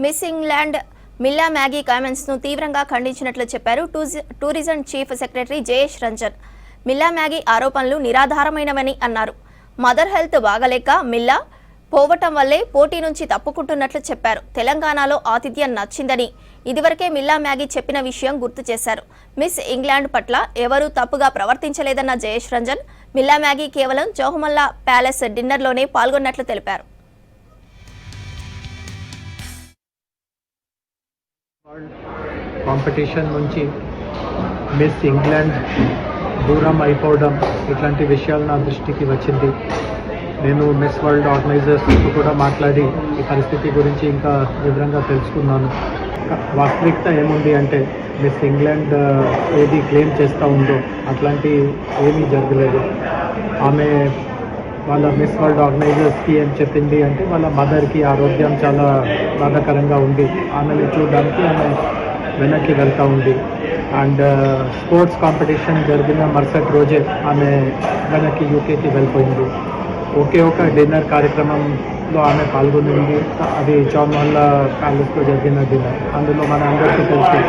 Miss England మిల్లా Maggi comments ను తీవ్రంగా ఖండించినట్లు చెప్పారు tourism chief secretary Jayesh Ranjan. మిల్లా Maggi ఆరోపణలు నిరాధారమైనవని అన్నారు. మదర్ హెల్త్ బాగలేక మిల్లా పోవటం వల్లే పోటీ నుంచి తప్పుకుంటున్నట్లు చెప్పారు. తెలంగాణలో ఆతిథ్యం నచ్చిందని ఇదివరకే మిల్లా మ్యాగీ చెప్పిన విషయం గుర్తు చేశారు. మిస్ ఇంగ్లాండ్ పట్ల ఎవరూ తప్పుగా ప్రవర్తించలేదన్న జయేష్ రంజన్ మిల్లా మ్యాగీ కేవలం జోహమల్లా ప్యాలెస్ డిన్నర్లోనే పాల్గొన్నట్లు తెలిపారు. కాంపిటీషన్ నుంచి మిస్ ఇంగ్లాండ్ దూరం అయిపోవడం ఇట్లాంటి విషయాలు నా దృష్టికి వచ్చింది. నేను మిస్ వరల్డ్ ఆర్గనైజర్స్తో కూడా మాట్లాడి ఈ పరిస్థితి గురించి ఇంకా వివరంగా తెలుసుకున్నాను. వాస్తవికత ఏముంది అంటే మిస్ ఇంగ్లాండ్ ఏది క్లెయిమ్ చేస్తూ ఉందో అట్లాంటి ఏమీ జరగలేదు. ఆమె వాళ్ళ మిస్ వరల్డ్ ఆర్గనైజర్స్కి ఏం చెప్పింది అంటే వాళ్ళ మదర్కి ఆరోగ్యం చాలా బాధాకరంగా ఉంది, ఆమెను చూడడానికి ఆమె వెనక్కి వెళ్తూ ఉంది. అండ్ స్పోర్ట్స్ కాంపిటీషన్ జరిగిన మరుసటి రోజే ఆమె వెనక్కి యూకేకి వెళ్ళిపోయింది. ఒకే ఒక డిన్నర్ కార్యక్రమంలో ఆమె పాల్గొనింది. అది జోహమల్లా ప్యాలెస్లో జరిగిన డిన్నర్. అందులో మన అందరికీ తెలిసి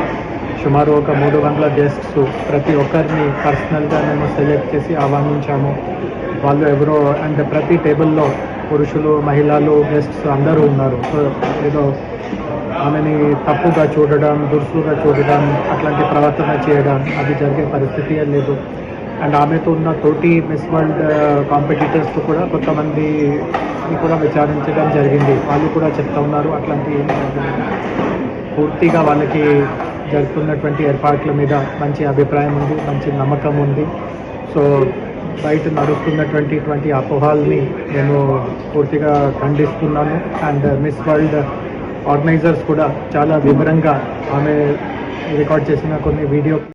సుమారు ఒక 300 గెస్ట్స్, ప్రతి ఒక్కరిని పర్సనల్గా మేము సెలెక్ట్ చేసి ఆహ్వానించాము. వాళ్ళు ఎవరో అండ్ ప్రతి టేబుల్లో పురుషులు, మహిళలు, గెస్ట్స్ అందరూ ఉన్నారు. సో ఏదో ఆమెని తప్పుగా చూడడం, దురుసుగా చూడడం, అట్లాంటి ప్రవర్తన చేయడం అది జరిగే పరిస్థితి లేదు. అండ్ ఆమెతో ఉన్న తోటి మిస్ వరల్డ్ కాంపిటీటర్స్తో కూడా కొంతమంది కూడా విచారించడం జరిగింది. వాళ్ళు కూడా చెప్తా ఉన్నారు అట్లాంటి పూర్తిగా వాళ్ళకి జరుగుతున్నటువంటి ఏర్పాట్ల మీద మంచి అభిప్రాయం ఉంది, మంచి నమ్మకం ఉంది. సో బయట నడుస్తున్నటువంటి అపోహల్ని నేను పూర్తిగా ఖండిస్తున్నాను. అండ్ మిస్ వరల్డ్ ఆర్గనైజర్స్ కూడా చాలా వివరంగా ఆమె రికార్డ్ చేసిన కొన్ని వీడియో